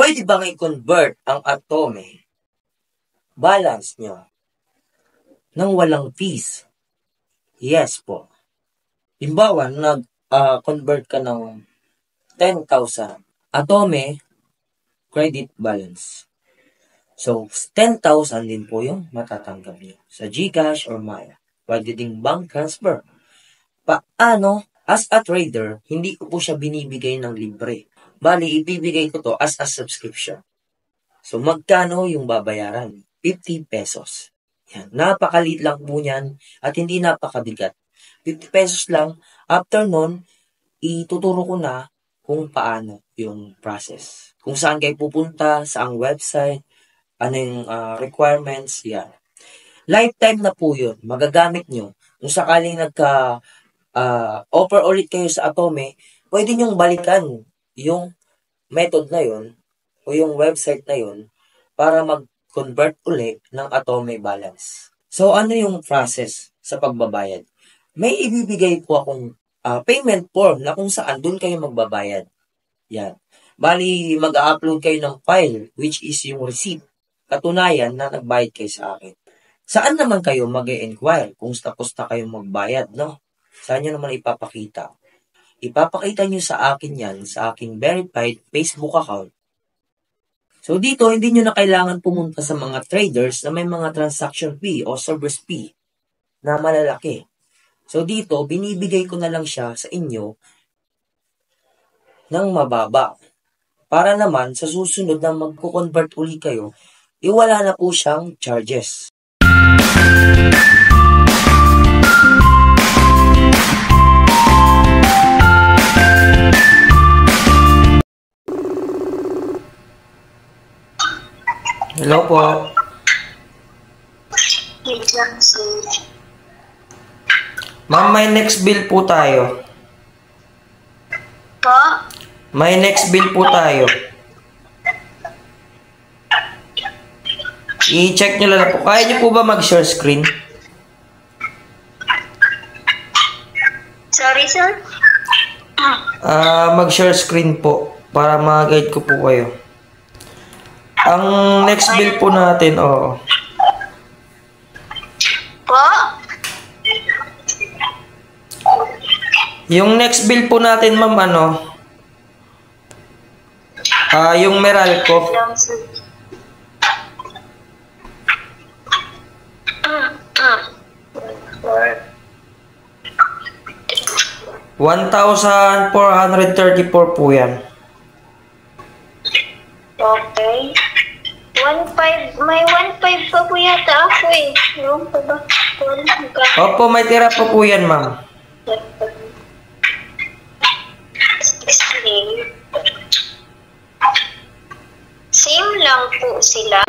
Pwede bang i-convert ang Atome balance nyo nang walang fees? Yes po. Halimbawa, nag-convert ka ng 10,000 Atome credit balance. So, 10,000 din po yung matatanggap nyo sa GCash or Maya. Pwede ding bank transfer. Paano? As a trader, hindi ko po siya binibigay ng libre. Bali, ibibigay ko to as a subscription. So, magkano yung babayaran? 50 pesos. Yan. Napakaliit lang po yan at hindi napakabigat. 50 pesos lang. After nun, ituturo ko na kung paano yung process. Kung saan kayo pupunta, saang website, ano yung requirements, yan. Lifetime na po yun. Magagamit nyo. Kung sakaling offer ulit kayo sa Atome, pwede nyong balikan yung method na yun o yung website na yun para mag-convert ulit ng Atome balance. So, ano yung process sa pagbabayad? May ibibigay po akong payment form na kung saan doon kayo magbabayad. Yan. Bali, mag-upload kayo ng file which is yung receipt. Katunayan na nagbayad kayo sa akin. Saan naman kayo mag-e-inquire kung tapos na kayong magbayad, no? Saan nyo naman ipapakita? Ipapakita nyo sa akin yan, sa aking verified Facebook account. So dito, hindi nyo na kailangan pumunta sa mga traders na may mga transaction fee o service fee na malalaki. So dito, binibigay ko na lang siya sa inyo ng mababa. Para naman, sa susunod na magko-convert uli kayo, iwala na po siyang charges. Hello po. Ma'am, may next bill po tayo. Po? May next bill po tayo. I-check nyo lang po. Kaya nyo po ba mag-share screen? Sorry, sir? Mag-share screen po para ma-guide ko po kayo. Ang next bill po natin, Po? Yung next bill po natin, ma'am, yung Meralco. $1,434 po yan. Okay. 1.5, may 1.5 pa po yata ako eh. Yung pa ba? Opo, may tira po po yan, ma'am. Same lang po sila.